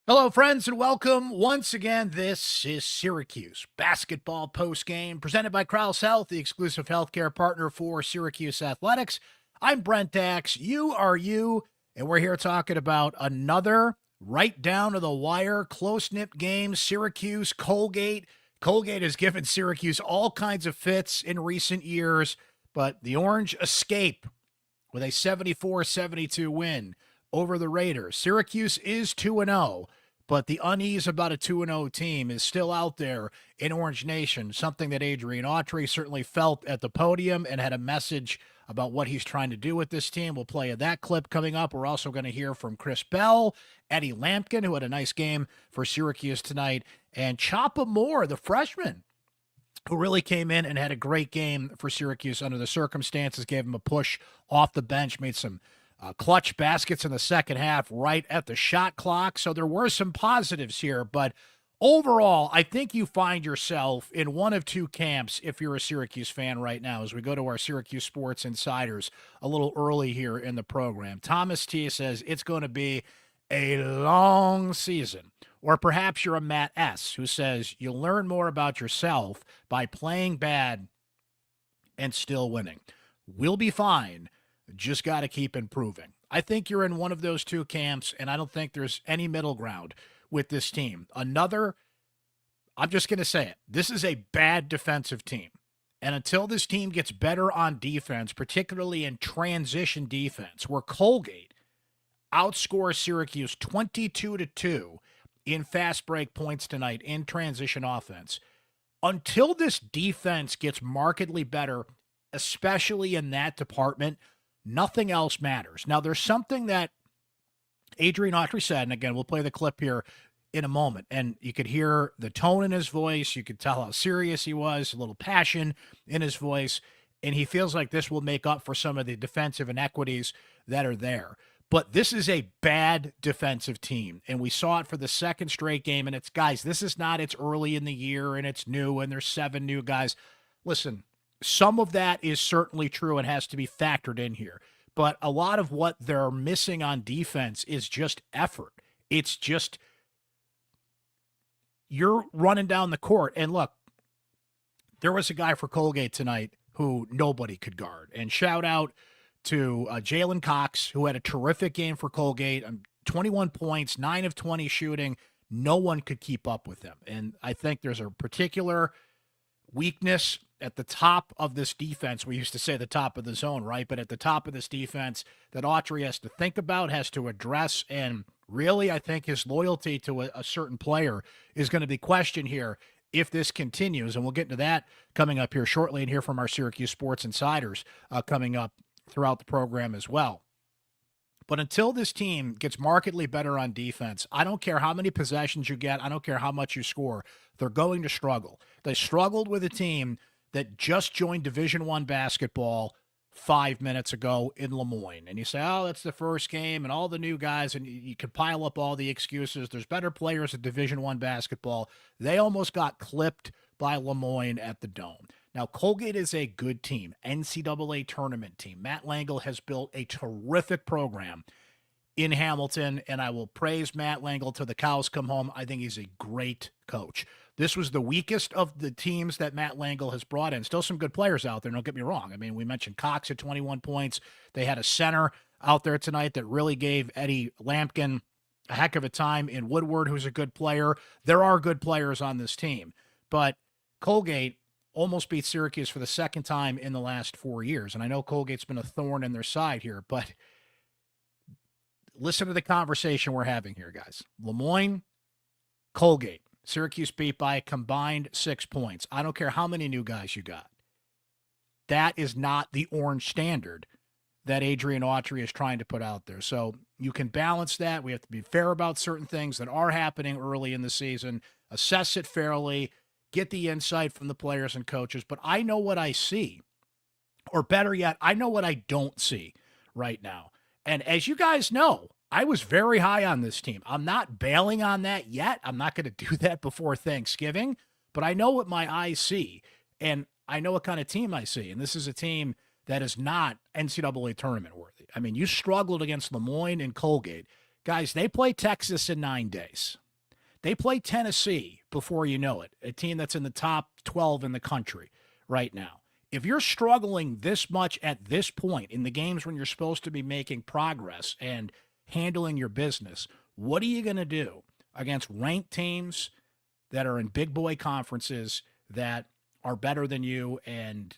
Hello, friends, and welcome once again. This is Syracuse basketball postgame presented by Krause Health, the exclusive healthcare partner for Syracuse Athletics. I'm Brent Axe. You are you, and we're here talking about another right down to the wire, close knit game. Syracuse, Colgate. Colgate has given Syracuse all kinds of fits in recent years, but the Orange escape with a 74-72 win over the Raiders. Syracuse is 2-0, but the unease about a 2-0 team is still out there in Orange Nation, something that Adrian Autry certainly felt at the podium and had a message about what he's trying to do with this team. We'll play that clip coming up. We're also going to hear from Chris Bell, Eddie Lampkin, who had a nice game for Syracuse tonight, and Choppa Moore, the freshman, who really came in and had a great game for Syracuse under the circumstances, gave him a push off the bench, made some clutch baskets in the second half right at the shot clock. So there were some positives here, but overall, I think you find yourself in one of two camps if you're a Syracuse fan right now as we go to our Syracuse Sports Insiders a little early here in the program. Thomas T says it's going to be a long season. Or perhaps you're a Matt S. who says you'll learn more about yourself by playing bad and still winning. We'll be fine. Just got to keep improving. I think you're in one of those two camps, and I don't think there's any middle ground with this team. I'm just going to say it. This is a bad defensive team. And until this team gets better on defense, particularly in transition defense, where Colgate outscores Syracuse 22-2 in fast break points tonight in transition offense. Until this defense gets markedly better, especially in that department, nothing else matters. Now, there's something that Adrian Autry said, and again, we'll play the clip here in a moment, and you could hear the tone in his voice. You could tell how serious he was, a little passion in his voice, and he feels like this will make up for some of the defensive inequities that are there. But this is a bad defensive team, and we saw it for the second straight game. And it's, guys, this is not, it's early in the year, and it's new, and there's 7 new guys. Listen, some of that is certainly true and has to be factored in here. But a lot of what they're missing on defense is just effort. It's just you're running down the court. And look, there was a guy for Colgate tonight who nobody could guard. And shout out to Jalen Cox, who had a terrific game for Colgate. 21 points, 9 of 20 shooting. No one could keep up with him. And I think there's a particular weakness at the top of this defense. We used to say the top of the zone, right? But at the top of this defense that Autry has to think about, has to address, and really I think his loyalty to a certain player is going to be questioned here if this continues. And we'll get into that coming up here shortly and hear from our Syracuse Sports Insiders coming up throughout the program as well. But until this team gets markedly better on defense, I don't care how many possessions you get. I don't care how much you score. They're going to struggle. They struggled with a team that just joined Division I basketball 5 minutes ago in Moyne. And you say, oh, that's the first game and all the new guys, and you can pile up all the excuses. There's better players at Division I basketball. They almost got clipped by Moyne at the Dome. Now, Colgate is a good team, NCAA tournament team. Matt Langle has built a terrific program in Hamilton, and I will praise Matt Langle till the cows come home. I think he's a great coach. This was the weakest of the teams that Matt Langle has brought in. Still some good players out there, don't get me wrong. I mean, we mentioned Cox at 21 points. They had a center out there tonight that really gave Eddie Lampkin a heck of a time in Woodward, who's a good player. There are good players on this team, but Colgate almost beat Syracuse for the second time in the last 4 years. And I know Colgate's been a thorn in their side here, but listen to the conversation we're having here, guys. Moyne, Colgate. Syracuse beat by a combined 6 points. I don't care how many new guys you got. That is not the orange standard that Adrian Autry is trying to put out there. So you can balance that. We have to be fair about certain things that are happening early in the season, assess it fairly, get the insight from the players and coaches. But I know what I see, or better yet, I know what I don't see right now. And as you guys know, I was very high on this team. I'm not bailing on that yet. I'm not going to do that before Thanksgiving, but I know what my eyes see, and I know what kind of team I see. And this is a team that is not NCAA tournament worthy. I mean, you struggled against Moyne and Colgate. Guys, they play Texas in 9 days. They play Tennessee before you know it, a team that's in the top 12 in the country right now. If you're struggling this much at this point in the games when you're supposed to be making progress and handling your business, what are you going to do against ranked teams that are in big boy conferences that are better than you? And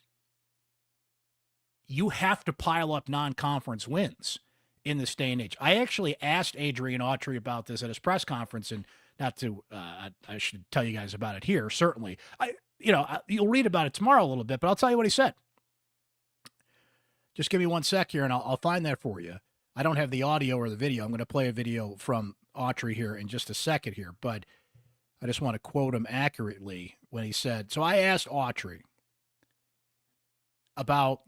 you have to pile up non-conference wins in this day and age. I actually asked Adrian Autry about this at his press conference, and not to, I should tell you guys about it here, certainly. You'll read about it tomorrow a little bit, but I'll tell you what he said. Just give me 1 sec here, and I'll find that for you. I don't have the audio or the video. I'm going to play a video from Autry here in just a second here, but I just want to quote him accurately when he said, so I asked Autry about,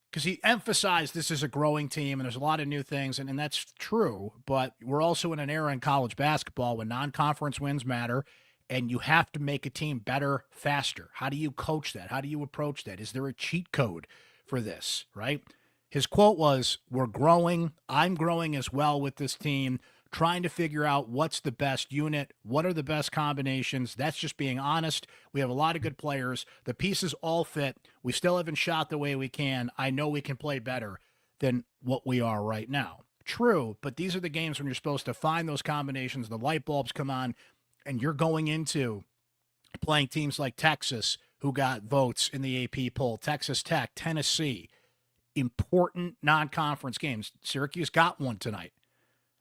because he emphasized this is a growing team and there's a lot of new things, and that's true, but we're also in an era in college basketball when non-conference wins matter, and you have to make a team better faster. How do you coach that? How do you approach that? Is there a cheat code for this, right? His quote was, we're growing. I'm growing as well with this team, trying to figure out what's the best unit, what are the best combinations. That's just being honest. We have a lot of good players. The pieces all fit. We still haven't shot the way we can. I know we can play better than what we are right now. True, but these are the games when you're supposed to find those combinations, the light bulbs come on, and you're going into playing teams like Texas, who got votes in the AP poll, Texas Tech, Tennessee, important non-conference games. Syracuse got one tonight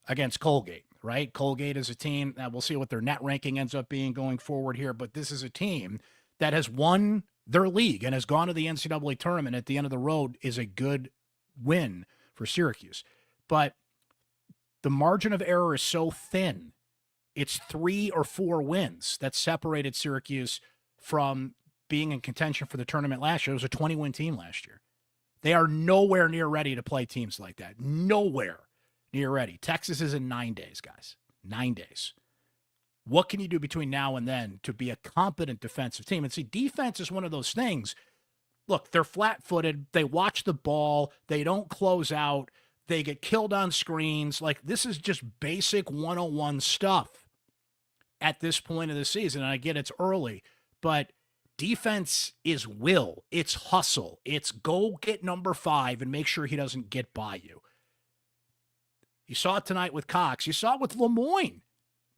against Colgate, right? Colgate is a team, we'll see what their net ranking ends up being going forward here, but this is a team that has won their league and has gone to the NCAA tournament at the end of the road, is a good win for Syracuse. But the margin of error is so thin. It's 3 or 4 wins that separated Syracuse from being in contention for the tournament last year. It was a 20-win team last year. They are nowhere near ready to play teams like that. Nowhere near ready. Texas is in 9 days, guys. 9 days. What can you do between now and then to be a competent defensive team? And see, defense is one of those things. Look, they're flat-footed. They watch the ball. They don't close out. They get killed on screens. Like, this is just basic 101 stuff at this point of the season. And I get it's early, but defense is will. It's hustle. It's go get number 5 and make sure he doesn't get by you. You saw it tonight with Cox. You saw it with Moyne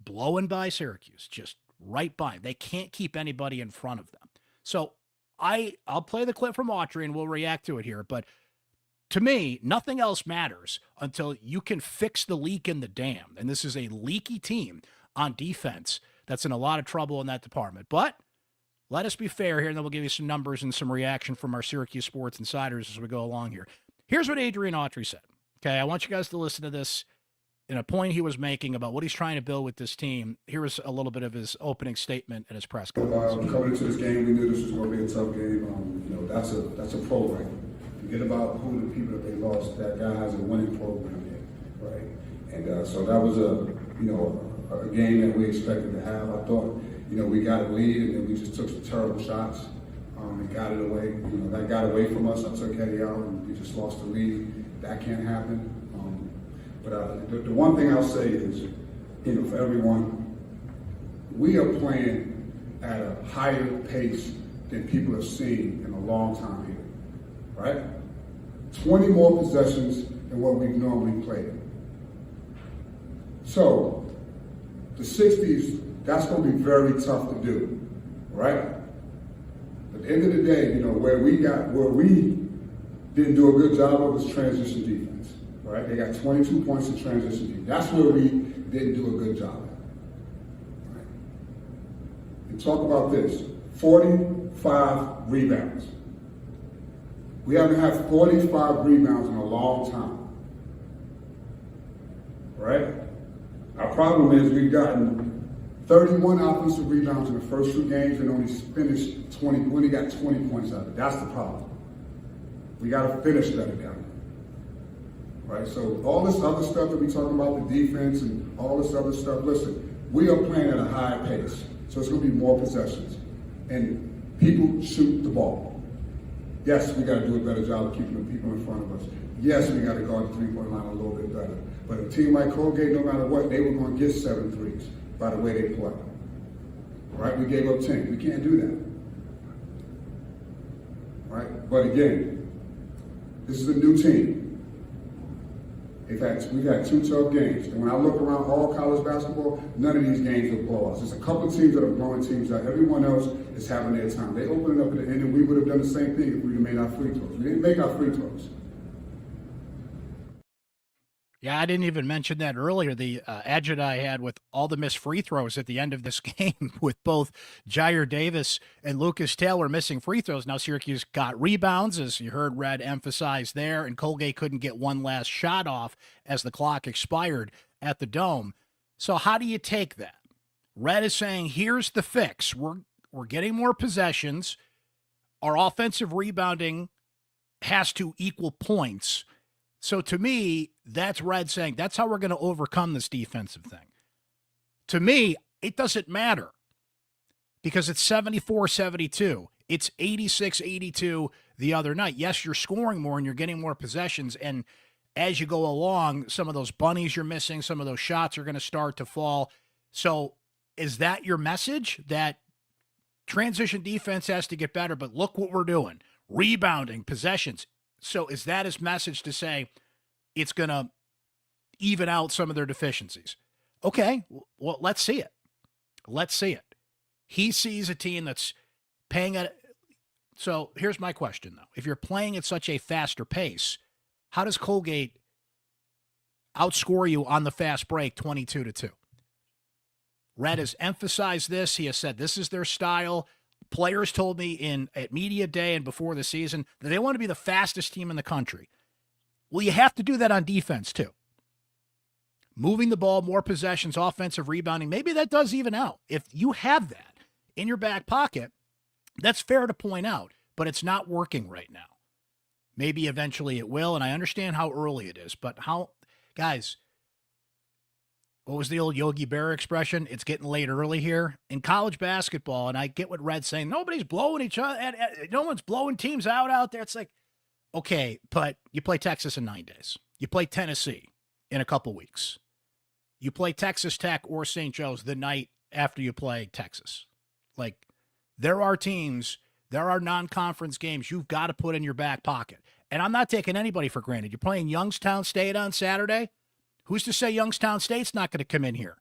blowing by Syracuse, just right by. They can't keep anybody in front of them. So I'll play the clip from Autry and we'll react to it here. But to me, nothing else matters until you can fix the leak in the dam. And this is a leaky team on defense that's in a lot of trouble in that department. But let us be fair here, and then we'll give you some numbers and some reaction from our Syracuse Sports Insiders as we go along here. Here's what Adrian Autry said. Okay, I want you guys to listen to this in a point he was making about what he's trying to build with this team. Here is a little bit of his opening statement at his press conference. Coming into this game, we knew this was going to be a tough game. That's a program. Forget about who the people that they lost. That guy has a winning program here, right? And so that was a game that we expected to have. I thought, we got a lead and then we just took some terrible shots and got it away. That got away from us. I took Eddie out and we just lost the lead. That can't happen. But the one thing I'll say is, for everyone, we are playing at a higher pace than people have seen in a long time here, right? 20 more possessions than what we've normally played. So the 60s, that's going to be very tough to do, right? At the end of the day, where we didn't do a good job of was transition defense. Right? They got 22 points in transition defense. That's where we didn't do a good job at. Right? And talk about this, 45 rebounds. We haven't had 45 rebounds in a long time. Right? Our problem is we've gotten 31 offensive rebounds in the first 2 games and only finished 20, we only got 20 points out of it. That's the problem. We got to finish better down there. Right, so all this other stuff that we talk about, the defense and all this other stuff, listen, we are playing at a high pace, so it's going to be more possessions. And people shoot the ball. Yes, we got to do a better job of keeping the people in front of us. Yes, we got to guard the 3-point line a little bit better. But a team like Colgate, no matter what, they were going to get 7 threes by the way they play. Right? We gave up 10. We can't do that. Right? But again, this is a new team. We've had 2 tough games. And when I look around all college basketball, none of these games are blowouts. There's a couple of teams that are blowing teams out. Everyone else is having their time. They open it up at the end, and we would have done the same thing if we had made our free throws. We didn't make our free throws. Yeah, I didn't even mention that earlier. The adjunct I had with all the missed free throws at the end of this game with both Jair Davis and Lucas Taylor missing free throws. Now Syracuse got rebounds, as you heard Red emphasize there, and Colgate couldn't get one last shot off as the clock expired at the Dome. So how do you take that? Red is saying, here's the fix. We're getting more possessions. Our offensive rebounding has to equal points. So to me, that's Red saying that's how we're going to overcome this defensive thing. To me, it doesn't matter because it's 74-72. It's 86-82 the other night. Yes, you're scoring more and you're getting more possessions. And as you go along, some of those bunnies you're missing, some of those shots are going to start to fall. So is that your message? That transition defense has to get better, but look what we're doing. Rebounding, possessions. So is that his message to say it's going to even out some of their deficiencies? Okay, well, let's see it. Let's see it. He sees a team that's paying at. So here's my question, though. If you're playing at such a faster pace, how does Colgate outscore you on the fast break 22-2? Red has emphasized this. He has said this is their style. Players told me at media day and before the season that they want to be the fastest team in the country. Well, you have to do that on defense too. Moving the ball, more possessions, offensive rebounding, maybe that does even out. If you have that in your back pocket, that's fair to point out, but it's not working right now. Maybe eventually it will, and I understand how early it is, but guys, what was the old Yogi Berra expression? It's getting late early here. In college basketball, and I get what Red's saying, nobody's blowing each other, no one's blowing teams out there. It's like, okay, but you play Texas in 9 days. You play Tennessee in a couple weeks. You play Texas Tech or St. Joe's the night after you play Texas. Like, there are teams, there are non-conference games you've got to put in your back pocket. And I'm not taking anybody for granted. You're playing Youngstown State on Saturday. Who's to say Youngstown State's not going to come in here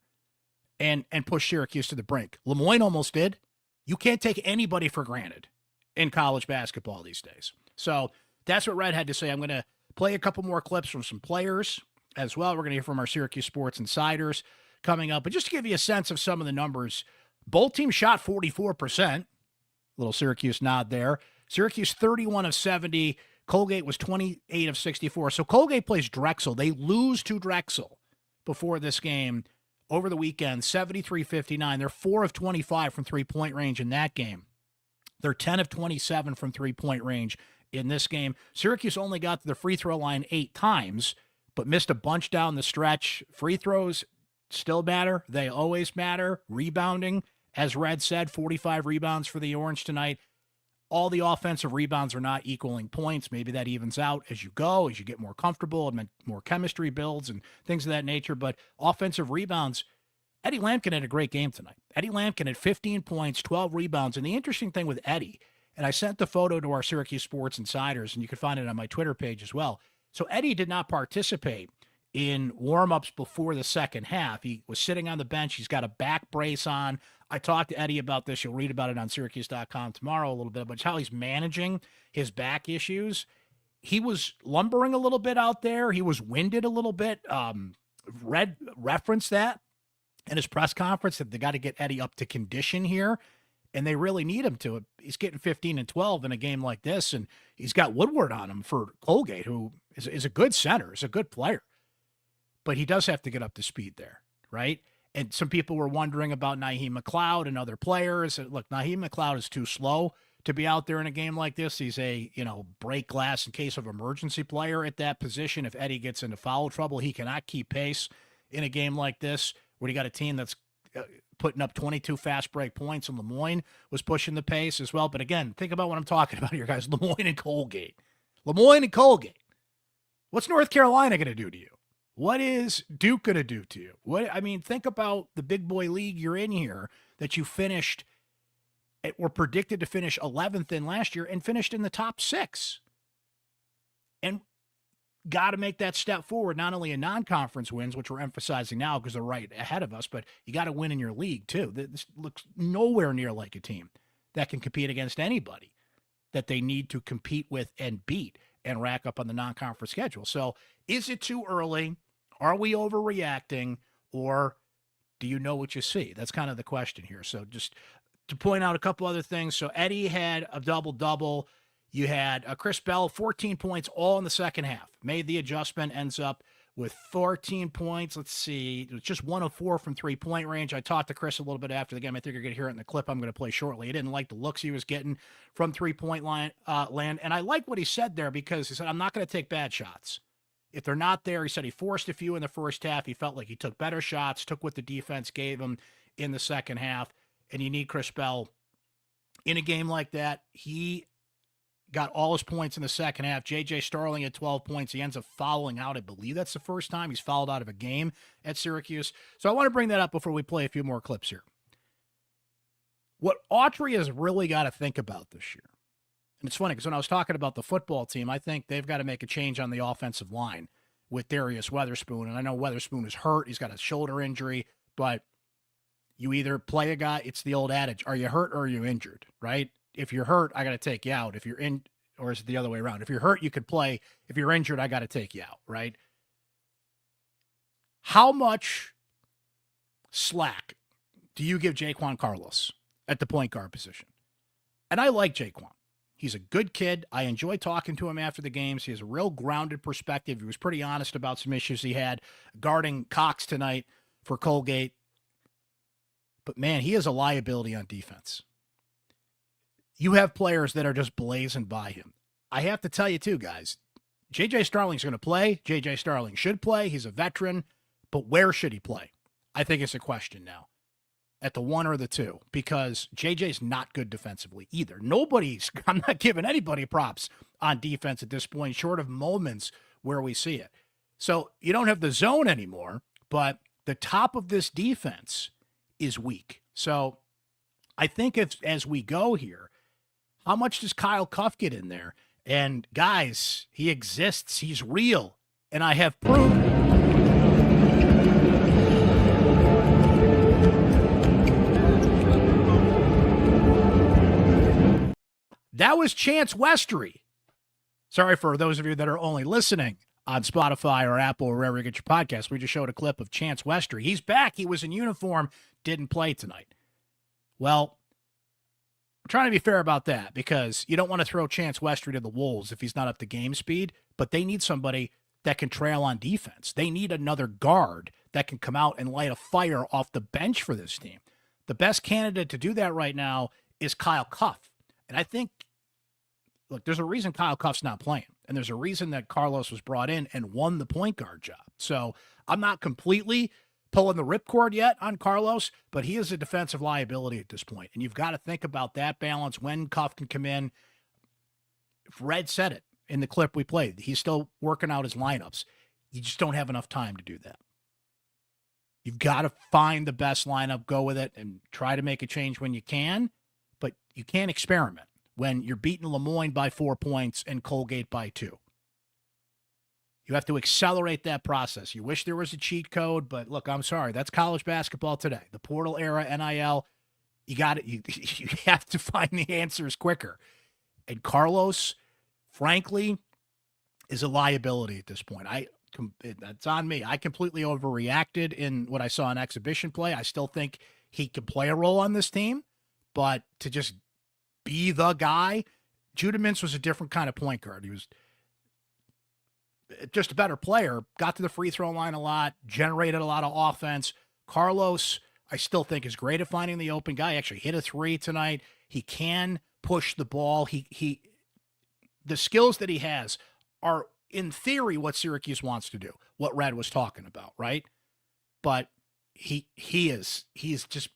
and push Syracuse to the brink? Moyne almost did. You can't take anybody for granted in college basketball these days. So that's what Red had to say. I'm going to play a couple more clips from some players as well. We're going to hear from our Syracuse Sports Insiders coming up. But just to give you a sense of some of the numbers, both teams shot 44%. Little Syracuse nod there. Syracuse 31 of 70. Colgate was 28 of 64. So Colgate plays Drexel. They lose to Drexel before this game over the weekend, 73-59. They're 4 of 25 from three-point range in that game. They're 10 of 27 from three-point range in this game. Syracuse only got to the free throw line 8 times, but missed a bunch down the stretch. Free throws still matter. They always matter. Rebounding, as Red said, 45 rebounds for the Orange tonight. All the offensive rebounds are not equaling points. Maybe that evens out as you go, as you get more comfortable and more chemistry builds and things of that nature. But offensive rebounds, Eddie Lampkin had a great game tonight. Eddie Lampkin had 15 points, 12 rebounds. And the interesting thing with Eddie, and I sent the photo to our Syracuse Sports Insiders, and you can find it on my Twitter page as well. So Eddie did not participate in warm-ups before the second half. He was sitting on the bench. He's got a back brace on. I talked to Eddie about this. You'll read about it on syracuse.com tomorrow a little bit, but how he's managing his back issues. He was lumbering a little bit out there. He was winded a little bit. Red referenced that in his press conference that they got to get Eddie up to condition here, and they really need him to. He's getting 15 and 12 in a game like this, and he's got Woodward on him for Colgate, who is a good center, is a good player. But he does have to get up to speed there, right? And some people were wondering about Naheem McLeod and other players. Look, Naheem McLeod is too slow to be out there in a game like this. He's a, break glass in case of emergency player at that position. If Eddie gets into foul trouble, he cannot keep pace in a game like this where you got a team that's putting up 22 fast break points, and Moyne was pushing the pace as well. But again, think about what I'm talking about here, guys. Moyne and Colgate. What's North Carolina going to do to you? What is Duke going to do to you? Think about the big boy league you're in here that you finished, were predicted to finish 11th in last year and finished in the top 6. And got to make that step forward, not only in non-conference wins, which we're emphasizing now because they're right ahead of us, but you got to win in your league too. This looks nowhere near like a team that can compete against anybody that they need to compete with and beat and rack up on the non-conference schedule. So is it too early? Are we overreacting? Or do you know what you see? That's kind of the question here. So just to point out a couple other things. So Eddie had a double-double. You had Chris Bell, 14 points all in the second half. Made the adjustment, ends up with 14 points. Let's see. It was just 1 of 4 from three-point range. I talked to Chris a little bit after the game. I think you're going to hear it in the clip I'm going to play shortly. He didn't like the looks he was getting from three-point line land. And I like what he said there because he said, I'm not going to take bad shots. If they're not there, he said he forced a few in the first half. He felt like he took better shots, took what the defense gave him in the second half. And you need Chris Bell in a game like that. He got all his points in the second half. J.J. Starling had 12 points. He ends up fouling out. I believe that's the first time he's fouled out of a game at Syracuse. So I want to bring that up before we play a few more clips here. What Autry has really got to think about this year, and it's funny because when I was talking about the football team, I think they've got to make a change on the offensive line with Darius Weatherspoon. And I know Weatherspoon is hurt. He's got a shoulder injury, but you either play a guy, it's the old adage, are you hurt or are you injured, right? If you're hurt, I got to take you out. If you're in, or is it the other way around? If you're hurt, you could play. If you're injured, I got to take you out, right? How much slack do you give Jquan Carlos at the point guard position? And I like Jquan. He's a good kid. I enjoy talking to him after the games. He has a real grounded perspective. He was pretty honest about some issues he had guarding Cox tonight for Colgate. But, man, he is a liability on defense. You have players that are just blazing by him. I have to tell you, too, guys, J.J. Starling's going to play. J.J. Starling should play. He's a veteran. But where should he play? I think it's a question now. At the 1 or the 2, because JJ's not good defensively either. I'm not giving anybody props on defense at this point, short of moments where we see it. So you don't have the zone anymore, but the top of this defense is weak. So I think as we go here, how much does Kyle Cuff get in there? And guys, he exists. He's real. And I have proof. That was Chance Westry. Sorry for those of you that are only listening on Spotify or Apple or wherever you get your podcast. We just showed a clip of Chance Westry. He's back. He was in uniform, didn't play tonight. Well, I'm trying to be fair about that because you don't want to throw Chance Westry to the wolves if he's not up to game speed, but they need somebody that can trail on defense. They need another guard that can come out and light a fire off the bench for this team. The best candidate to do that right now is Kyle Cuff. And I think, look, there's a reason Kyle Cuff's not playing. And there's a reason that Carlos was brought in and won the point guard job. So I'm not completely pulling the ripcord yet on Carlos, but he is a defensive liability at this point. And you've got to think about that balance when Cuff can come in. Red said it in the clip we played. He's still working out his lineups. You just don't have enough time to do that. You've got to find the best lineup, go with it, and try to make a change when you can. But you can't experiment when you're beating Moyne by 4 points and Colgate by 2. You have to accelerate that process. You wish there was a cheat code, but look, I'm sorry. That's college basketball today. The portal era, NIL, you got it. You have to find the answers quicker. And Carlos, frankly, is a liability at this point. That's on me. I completely overreacted in what I saw in exhibition play. I still think he can play a role on this team. But to just be the guy, Judah Mintz was a different kind of point guard. He was just a better player, got to the free throw line a lot, generated a lot of offense. Carlos, I still think, is great at finding the open guy. He actually hit a 3 tonight. He can push the ball. The skills that he has are, in theory, what Syracuse wants to do, what Red was talking about, right? But he's just,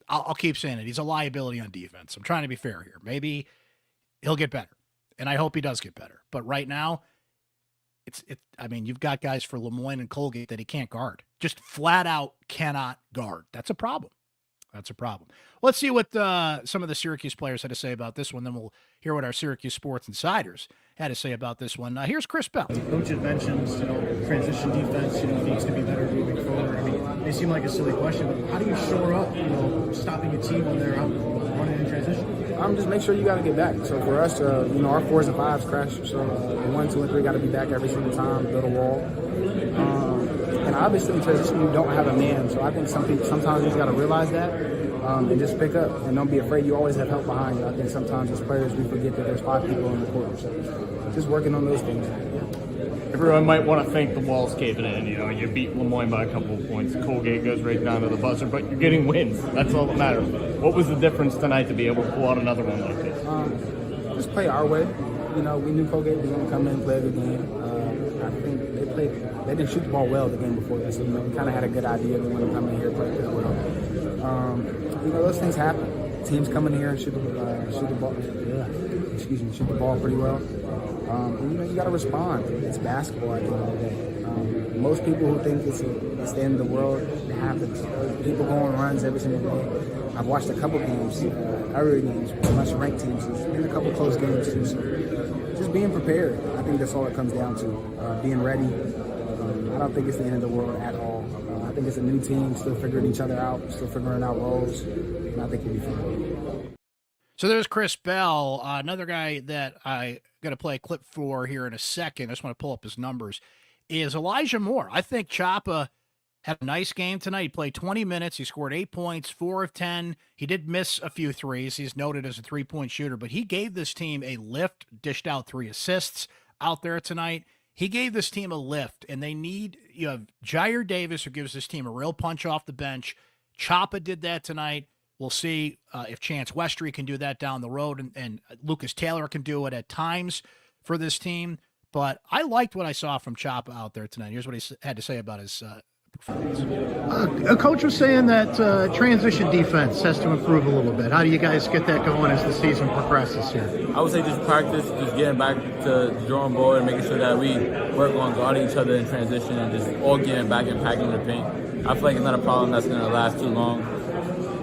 I'll keep saying it. He's a liability on defense. I'm trying to be fair here. Maybe he'll get better, and I hope he does get better. But right now, I mean, you've got guys for Moyne and Colgate that he can't guard. Just flat out cannot guard. That's a problem. That's a problem. Let's see what some of the Syracuse players had to say about this one. Then we'll hear what our Syracuse Sports Insiders had to say about this one. Here's Chris Bell. Coach had mentioned, transition defense, needs to be better moving forward. I mean, they seem like a silly question, but how do you shore up, stopping a team when they're out running in transition? Just make sure you got to get back. So for us, our 4s and 5s crash. So the 1, 2, and 3 got to be back every single time, build a wall. And obviously in transition, you don't have a man. So I think sometimes you just got to realize that and just pick up and don't be afraid. You always have help behind you. I think sometimes as players, we forget that there's 5 people on the court. So just working on those things. Everyone might want to think the wall's caving in. You beat Moyne by a couple of points. Colgate goes right down to the buzzer, but you're getting wins. That's all that matters. What was the difference tonight to be able to pull out another one like this? Just play our way. We knew Colgate was going to come in and play a good game. I think they didn't shoot the ball well the game before that, so we kind of had a good idea they want to come in here and play pretty well. Those things happen. Teams come in here and shoot the ball. Shoot the ball pretty well. You got to respond. It's basketball at the end of the day. Most people who think it's the end of the world, they have people go on runs every single day. I've watched a couple games, every games, a bunch of ranked teams, and a couple close games too. So just being prepared. I think that's all it comes down to. Being ready. I don't think it's the end of the world at all. I think it's a new team, still figuring each other out, still figuring out roles, and I think we'll be fine. So there's Chris Bell, another guy that I got to play a clip for here in a second. I just want to pull up his numbers. Is Elijah Moore. I think Chapa had a nice game tonight. He played 20 minutes. He scored 8 points, 4 of 10. He did miss a few threes. He's noted as a three-point shooter, but he gave this team a lift, dished out 3 assists out there tonight. He gave this team a lift, and you have Jair Davis, who gives this team a real punch off the bench. Chapa did that tonight. We'll see if Chance Westry can do that down the road, and Lucas Taylor can do it at times for this team. But I liked what I saw from Chapa out there tonight. Here's what he had to say about his performance. A coach was saying that transition defense has to improve a little bit. How do you guys get that going as the season progresses here? I would say just practice, just getting back to the drawing board and making sure that we work on guarding each other in transition and just all getting back and packing the paint. I feel like it's not a problem that's going to last too long.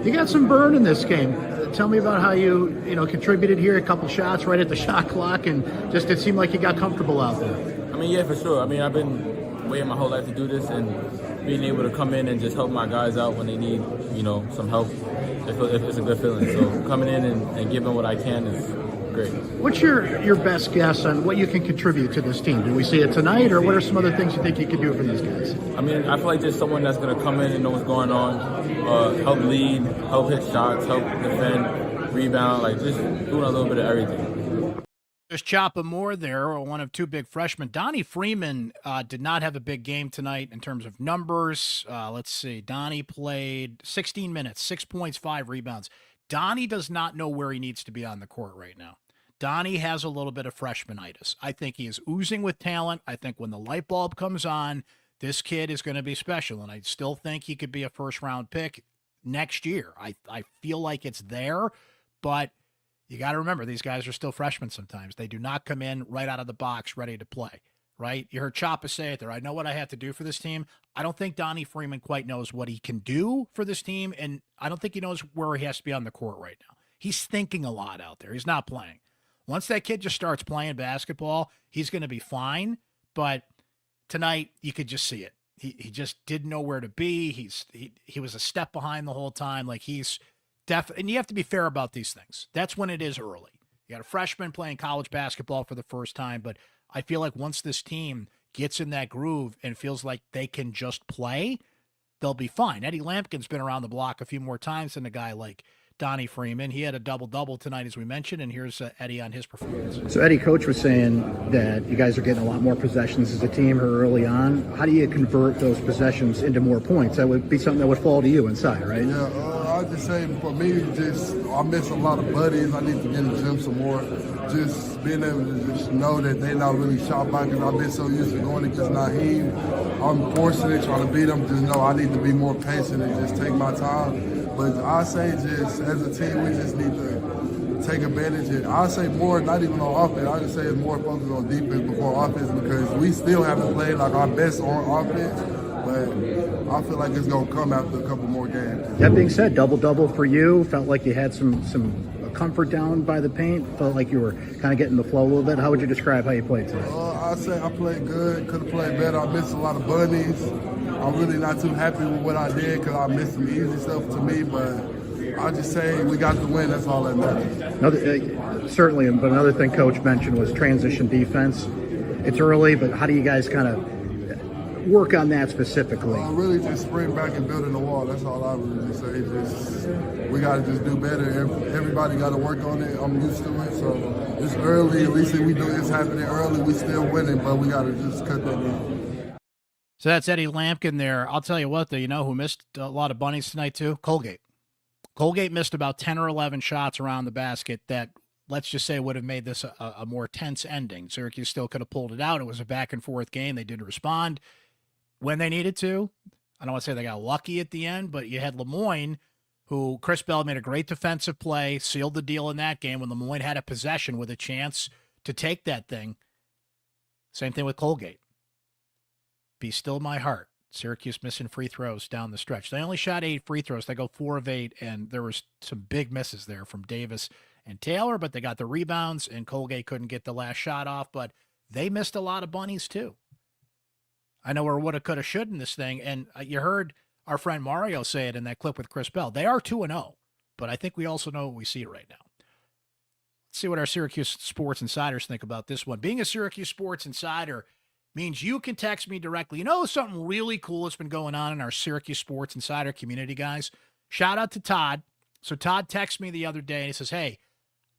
You got some burn in this game. Tell me about how you contributed here, a couple shots right at the shot clock, and just it seemed like you got comfortable out there. Yeah, for sure. I've been waiting my whole life to do this, and being able to come in and just help my guys out when they need, some help, it's a good feeling. So coming in and giving what I can is great. What's your best guess on what you can contribute to this team? Do we see it tonight, or what are some other things you think you can do for these guys? I feel like there's someone that's going to come in and know what's going on, help lead, help hit shots, help defend, rebound, just doing a little bit of everything. There's Chapa Moore there, one of 2 big freshmen. Donnie Freeman did not have a big game tonight in terms of numbers. Let's see. Donnie played 16 minutes, 6 points, 5 rebounds. Donnie does not know where he needs to be on the court right now. Donnie has a little bit of freshmanitis. I think he is oozing with talent. I think when the light bulb comes on, this kid is going to be special, and I still think he could be a first-round pick next year. I feel like it's there, but you got to remember, these guys are still freshmen sometimes. They do not come in right out of the box ready to play, right? You heard Chapa say it there. I know what I have to do for this team. I don't think Donnie Freeman quite knows what he can do for this team, and I don't think he knows where he has to be on the court right now. He's thinking a lot out there. He's not playing. Once that kid just starts playing basketball, he's going to be fine, but tonight you could just see it. He just didn't know where to be. He was a step behind the whole time. And you have to be fair about these things. That's when it is early. You got a freshman playing college basketball for the first time, but I feel like once this team gets in that groove and feels like they can just play, they'll be fine. Eddie Lampkin's been around the block a few more times than a guy like Donnie Freeman. He had a double-double tonight, as we mentioned, and here's Eddie on his performance. So Eddie, coach was saying that you guys are getting a lot more possessions as a team here early on. How do you convert those possessions into more points? That would be something that would fall to you inside, right? Yeah, I'd just say for me, I miss a lot of buddies. I need to get in the gym some more. Just being able to just know that they're not really shot blockers. I've been so used to going against Naheem. I'm forcing it, trying to beat them. Just know I need to be more patient and just take my time. But I say just as a team, we just need to take advantage. And I say more, not even on offense. I just say it's more focused on defense before offense because we still haven't played like our best on offense. But I feel like it's gonna come after a couple more games. That being said, double for you. Felt like you had some comfort down by the paint. Felt like you were kind of getting the flow a little bit. How would you describe how you played today? I'd say I played good. Could have played better. I missed a lot of bunnies. I'm really not too happy with what I did because I missed some easy stuff to me. But I just say we got the win. That's all that matters. Certainly, but another thing Coach mentioned was transition defense. It's early, but how do you guys kind of work on that specifically? Really just sprint back and building the wall. That's all I would just say. We got to just do better. Everybody got to work on it. I'm used to it. So it's early. At least if we do it's happening early, we still winning, but we got to just cut that down. So that's Eddie Lampkin there. I'll tell you what, though, you know who missed a lot of bunnies tonight, too? Colgate. Colgate missed about 10 or 11 shots around the basket that, let's just say, would have made this a more tense ending. Syracuse still could have pulled it out. It was a back-and-forth game. They didn't respond when they needed to. I don't want to say they got lucky at the end, but you had Moyne, who Chris Bell made a great defensive play, sealed the deal in that game when Moyne had a possession with a chance to take that thing. Same thing with Colgate. Be still my heart. Syracuse missing free throws down the stretch. They only shot 8 free throws. They go 4 of 8, and there was some big misses there from Davis and Taylor, but they got the rebounds, and Colgate couldn't get the last shot off, but they missed a lot of bunnies too. I know we're woulda, coulda, should in this thing, and you heard our friend Mario say it in that clip with Chris Bell. They are 2-0, but I think we also know what we see right now. Let's see what our Syracuse Sports Insiders think about this one. Being a Syracuse Sports Insider means you can text me directly. You know something really cool that's been going on in our Syracuse Sports Insider community, guys? Shout out to Todd. So Todd texted me the other day, and he says, hey,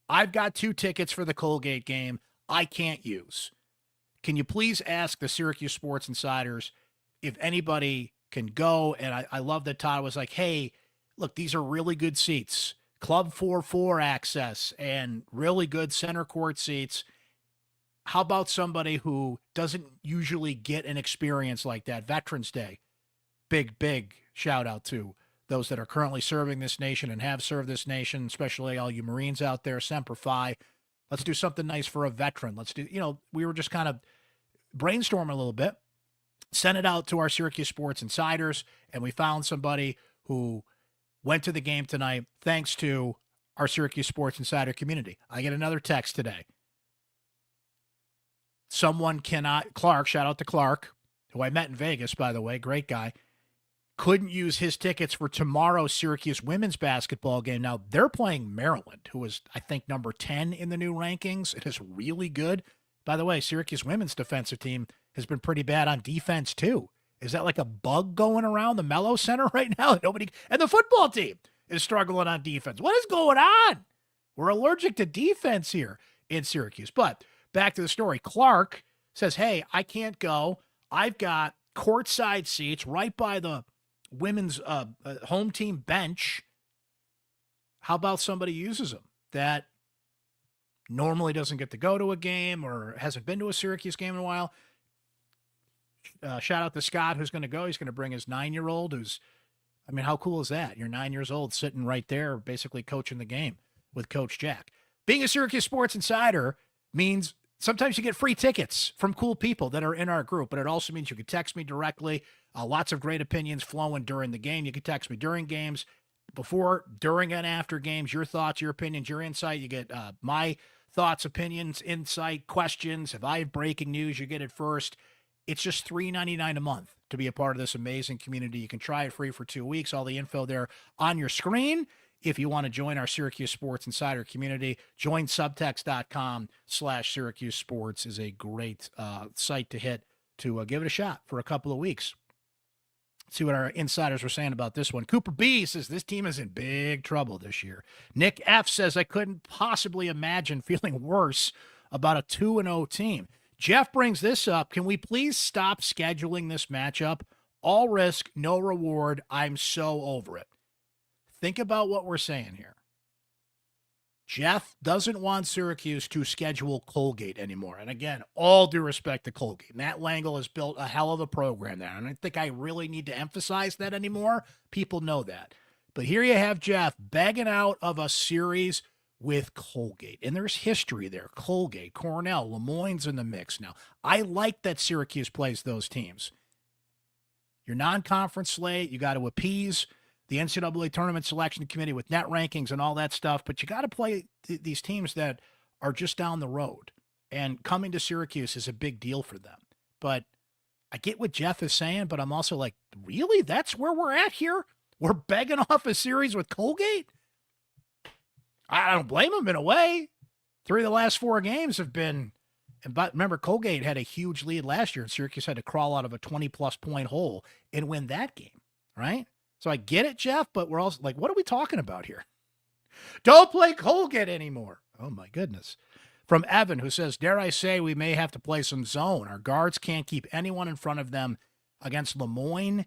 I've got 2 tickets for the Colgate game I can't use. Can you please ask the Syracuse Sports Insiders if anybody can go? And I love that Todd was like, hey, look, these are really good seats. Club 4-4 access and really good center court seats. How about somebody who doesn't usually get an experience like that? Veterans Day. Big shout out to those that are currently serving this nation and have served this nation, especially all you Marines out there, Semper Fi. Let's do something nice for a veteran. Let's do, we were just kind of brainstorming a little bit, sent it out to our Syracuse Sports Insiders, and we found somebody who went to the game tonight thanks to our Syracuse Sports Insider community. I get another text today. Clark, shout out to Clark, who I met in Vegas, by the way, great guy, couldn't use his tickets for tomorrow's Syracuse women's basketball game. Now, they're playing Maryland, who is, I think, number 10 in the new rankings. It is really good. By the way, Syracuse women's defensive team has been pretty bad on defense, too. Is that like a bug going around the Mello Center right now? And the football team is struggling on defense. What is going on? We're allergic to defense here in Syracuse. But back to the story. Clark says, hey, I can't go. I've got courtside seats right by the women's home team bench. How about somebody uses them that normally doesn't get to go to a game or hasn't been to a Syracuse game in a while? Shout out to Scott, who's going to go. He's going to bring his 9-year-old how cool is that? You're 9 years old sitting right there basically coaching the game with Coach Jack. Being a Syracuse Sports Insider means sometimes you get free tickets from cool people that are in our group, but it also means you can text me directly. Lots of great opinions flowing during the game. You can text me during games, before, during, and after games. Your thoughts, your opinions, your insight. You get my thoughts, opinions, insight, questions. If I have breaking news, you get it first. It's just $3.99 a month to be a part of this amazing community. You can try it free for 2 weeks. All the info there on your screen. If you want to join our Syracuse Sports Insider community, join subtext.com/Syracuse Sports is a great site to hit to give it a shot for a couple of weeks. Let's see what our insiders were saying about this one. Cooper B says this team is in big trouble this year. Nick F says I couldn't possibly imagine feeling worse about a 2-0 team. Jeff brings this up. Can we please stop scheduling this matchup? All risk, no reward. I'm so over it. Think about what we're saying here. Jeff doesn't want Syracuse to schedule Colgate anymore. And again, all due respect to Colgate. Matt Langle has built a hell of a program there. And I think I really need to emphasize that anymore. People know that. But here you have Jeff begging out of a series with Colgate. And there's history there. Colgate, Cornell, Lemoyne's in the mix now. I like that Syracuse plays those teams. Your non-conference slate, you got to appease the NCAA tournament selection committee with net rankings and all that stuff, but you got to play these teams that are just down the road. And coming to Syracuse is a big deal for them. But I get what Jeff is saying, but I'm also like, really? That's where we're at here? We're begging off a series with Colgate? I don't blame him in a way. 3 of the last 4 games have been, but remember, Colgate had a huge lead last year, and Syracuse had to crawl out of a 20-plus point hole and win that game, right? So I get it, Jeff, but we're also like, what are we talking about here? Don't play Colgate anymore. Oh, my goodness. From Evan, who says, dare I say we may have to play some zone. Our guards can't keep anyone in front of them against Lemoyne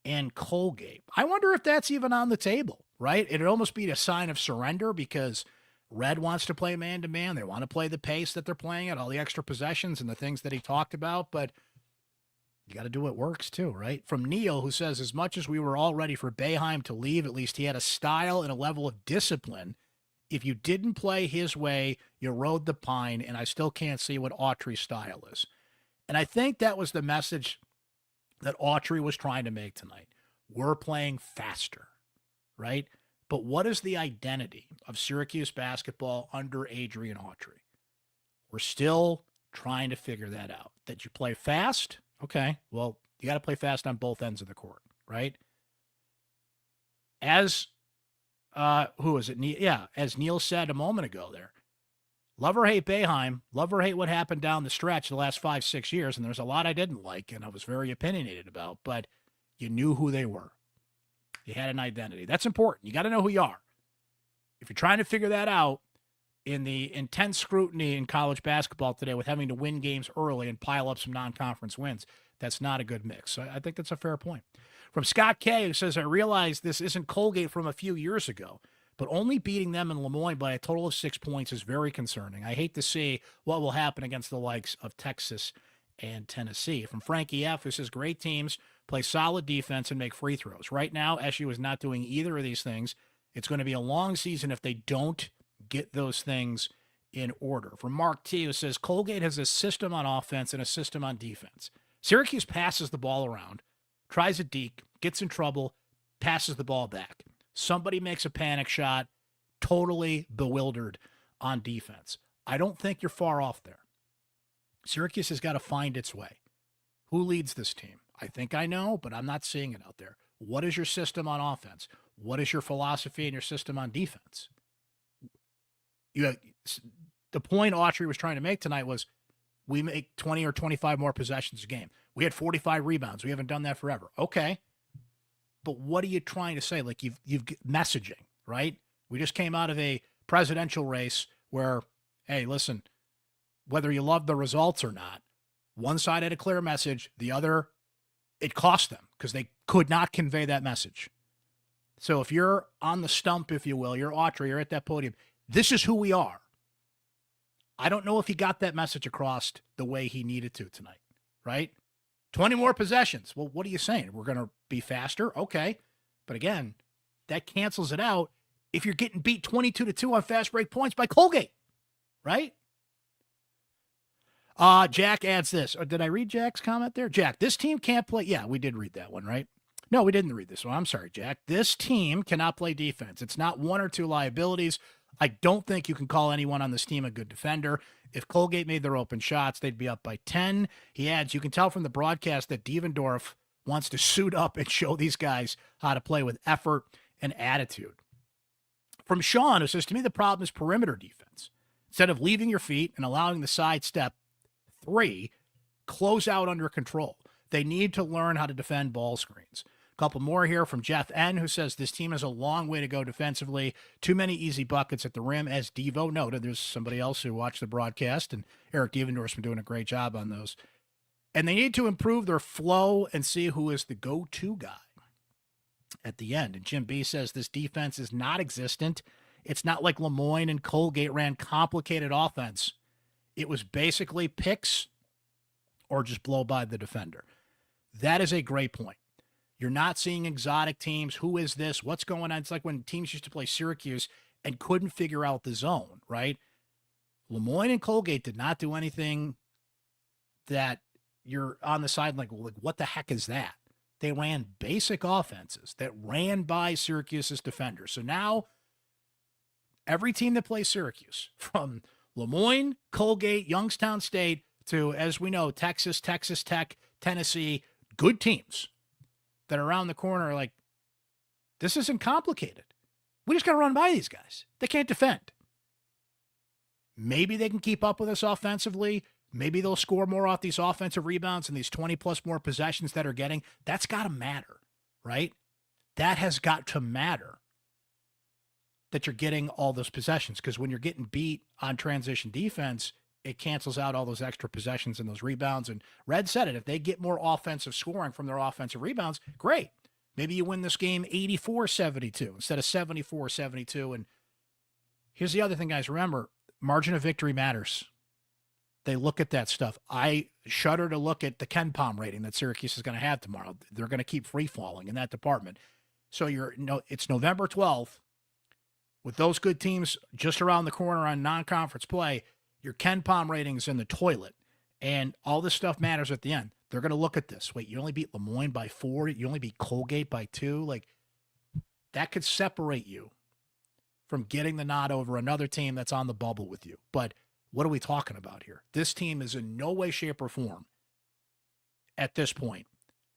and Colgate. I wonder if that's even on the table, right? It'd almost be a sign of surrender because Red wants to play man-to-man. They want to play the pace that they're playing at, all the extra possessions and the things that he talked about, but you got to do what works too, right? From Neil, who says, as much as we were all ready for Boeheim to leave, at least he had a style and a level of discipline. If you didn't play his way, you rode the pine, and I still can't see what Autry's style is. And I think that was the message that Autry was trying to make tonight. We're playing faster, right? But what is the identity of Syracuse basketball under Adrian Autry? We're still trying to figure that out. That you play fast, okay, well, you got to play fast on both ends of the court, right? As who is it? Yeah, as Neil said a moment ago there, love or hate Boeheim, love or hate what happened down the stretch the last 5-6 years, and there's a lot I didn't like and I was very opinionated about, but you knew who they were. You had an identity. That's important. You got to know who you are. If you're trying to figure that out in the intense scrutiny in college basketball today with having to win games early and pile up some non-conference wins, that's not a good mix. So I think that's a fair point. From Scott K., who says, I realize this isn't Colgate from a few years ago, but only beating them in Lemoyne by a total of 6 points is very concerning. I hate to see what will happen against the likes of Texas and Tennessee. From Frankie F., who says, great teams play solid defense and make free throws. Right now, SU is not doing either of these things. It's going to be a long season if they don't get those things in order. From Mark T., who says, Colgate has a system on offense and a system on defense. Syracuse passes the ball around, tries a deke, gets in trouble, passes the ball back. Somebody makes a panic shot, totally bewildered on defense. I don't think you're far off there. Syracuse has got to find its way. Who leads this team? I think I know, but I'm not seeing it out there. What is your system on offense? What is your philosophy and your system on defense? The point Autry was trying to make tonight was we make 20 or 25 more possessions a game. We had 45 rebounds. We haven't done that forever. Okay. But what are you trying to say? Like you've messaging, right? We just came out of a presidential race where, hey, listen, whether you love the results or not, one side had a clear message, the other, it cost them because they could not convey that message. So if you're on the stump, if you will, you're Autry, you're at that podium, this is who we are. I don't know if he got that message across the way he needed to tonight, right? 20 more possessions. Well, what are you saying? We're going to be faster? Okay. But again, that cancels it out if you're getting beat 22-2 on fast break points by Colgate, right? Jack adds this. Or did I read Jack's comment there? Jack, this team can't play. Yeah, we did read that one, right? No, we didn't read this one. I'm sorry, Jack. This team cannot play defense. It's not one or two liabilities. I don't think you can call anyone on this team a good defender. If Colgate made their open shots, they'd be up by 10. He adds, you can tell from the broadcast that Devendorf wants to suit up and show these guys how to play with effort and attitude. From Sean, who says, to me, the problem is perimeter defense. Instead of leaving your feet and allowing the sidestep 3, close out under control. They need to learn how to defend ball screens. A couple more here from Jeff N., who says this team has a long way to go defensively. Too many easy buckets at the rim, as Devo noted. There's somebody else who watched the broadcast, and Eric Devendorf's been doing a great job on those. And they need to improve their flow and see who is the go-to guy at the end. And Jim B. says this defense is not existent. It's not like Lemoyne and Colgate ran complicated offense. It was basically picks or just blow by the defender. That is a great point. You're not seeing exotic teams. Who is this? What's going on? It's like when teams used to play Syracuse and couldn't figure out the zone, right? Moyne and Colgate did not do anything that you're on the side like what the heck is that? They ran basic offenses that ran by Syracuse's defenders. So now every team that plays Syracuse, from Moyne, Colgate, Youngstown State, to, as we know, Texas, Texas Tech, Tennessee, good teams that are around the corner are like, this isn't complicated. We just got to run by these guys. They can't defend. Maybe they can keep up with us offensively. Maybe they'll score more off these offensive rebounds and these 20-plus more possessions that are getting. That's got to matter, right? That has got to matter, that you're getting all those possessions, because when you're getting beat on transition defense, it cancels out all those extra possessions and those rebounds. And Red said it, if they get more offensive scoring from their offensive rebounds, great. Maybe you win this game 84-72 instead of 74-72. And here's the other thing, guys. Remember, margin of victory matters. They look at that stuff. I shudder to look at the KenPom rating that Syracuse is going to have tomorrow. They're going to keep free-falling in that department. So it's November 12th. With those good teams just around the corner on non-conference play, your KenPom rating's in the toilet. And all this stuff matters at the end. They're going to look at this. Wait, you only beat Moyne by 4. You only beat Colgate by 2. Like, that could separate you from getting the nod over another team that's on the bubble with you. But what are we talking about here? This team is in no way, shape, or form at this point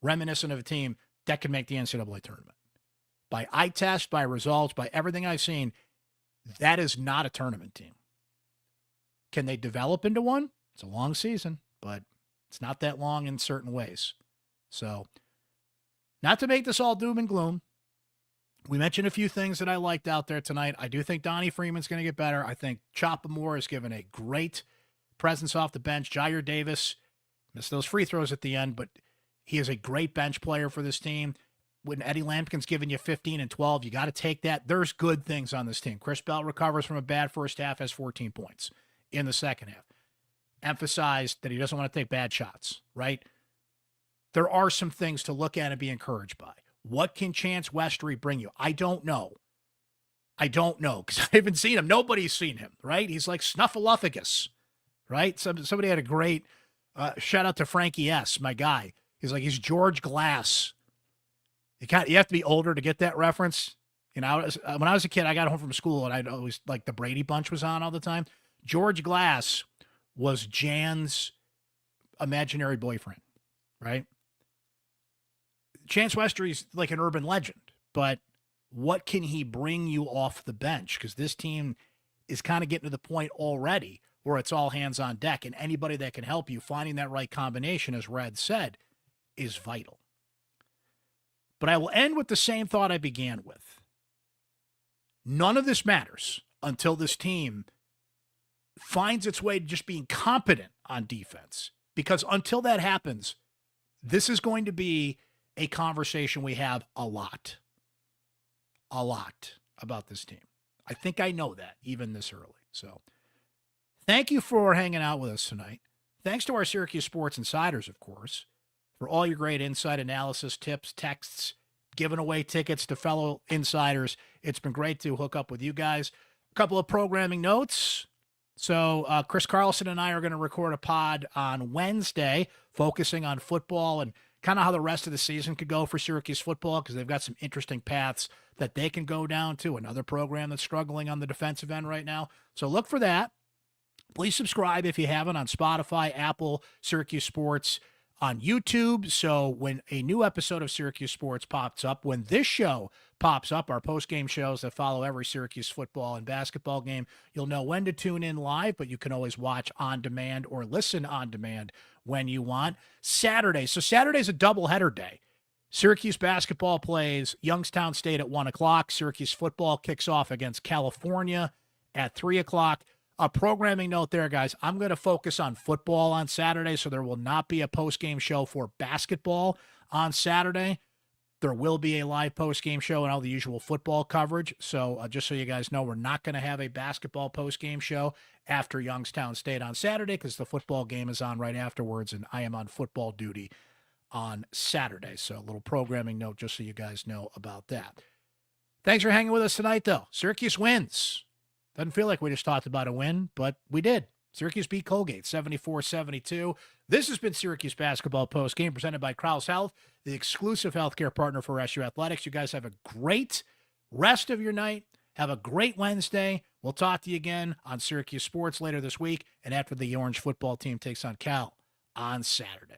reminiscent of a team that can make the NCAA tournament. By eye test, by results, by everything I've seen, that is not a tournament team. Can they develop into one? It's a long season, but it's not that long in certain ways. So, not to make this all doom and gloom, we mentioned a few things that I liked out there tonight. I do think Donnie Freeman's going to get better. I think Choppa Moore has given a great presence off the bench. Jair Davis missed those free throws at the end, but he is a great bench player for this team. When Eddie Lampkin's giving you 15 and 12, you got to take that. There's good things on this team. Chris Bell recovers from a bad first half, has 14 points in the second half. Emphasized that he doesn't want to take bad shots, right? There are some things to look at and be encouraged by. What can Chance Westry bring you? I don't know. Because I haven't seen him. Nobody's seen him, right? He's like Snuffleupagus, right? Somebody had a great shout out to Frankie S., my guy. He's George Glass. You have to be older to get that reference. You know, when I was a kid, I got home from school and I'd always, like, the Brady Bunch was on all the time. George Glass was Jan's imaginary boyfriend, right? Chance Westry's like an urban legend, but what can he bring you off the bench? Because this team is kind of getting to the point already where it's all hands on deck, and anybody that can help you, finding that right combination, as Red said, is vital. But I will end with the same thought I began with. None of this matters until this team finds its way to just being competent on defense. Because until that happens, this is going to be a conversation we have a lot about this team. I think I know that even this early. So thank you for hanging out with us tonight. Thanks to our Syracuse Sports Insiders, of course, for all your great insight, analysis, tips, texts, giving away tickets to fellow insiders. It's been great to hook up with you guys. A couple of programming notes. So Chris Carlson and I are going to record a pod on Wednesday focusing on football and kind of how the rest of the season could go for Syracuse football, because they've got some interesting paths that they can go down to. Another program that's struggling on the defensive end right now. So look for that. Please subscribe if you haven't on Spotify, Apple, Syracuse Sports, on YouTube. So when a new episode of Syracuse Sports pops up, when this show pops up, our post-game shows that follow every Syracuse football and basketball game, you'll know when to tune in live, but you can always watch on demand or listen on demand when you want. Saturday. So Saturday's a doubleheader day. Syracuse basketball plays Youngstown State at 1 o'clock. Syracuse football kicks off against California at 3 o'clock. A programming note there, guys. I'm going to focus on football on Saturday, so there will not be a post-game show for basketball on Saturday. There will be a live post-game show and all the usual football coverage. So just so you guys know, we're not going to have a basketball post-game show after Youngstown State on Saturday, because the football game is on right afterwards, and I am on football duty on Saturday. So a little programming note just so you guys know about that. Thanks for hanging with us tonight, though. Syracuse wins. Doesn't feel like we just talked about a win, but we did. Syracuse beat Colgate 74-72. This has been Syracuse Basketball Postgame presented by Krause Health, the exclusive healthcare partner for SU Athletics. You guys have a great rest of your night. Have a great Wednesday. We'll talk to you again on Syracuse Sports later this week and after the Orange football team takes on Cal on Saturday.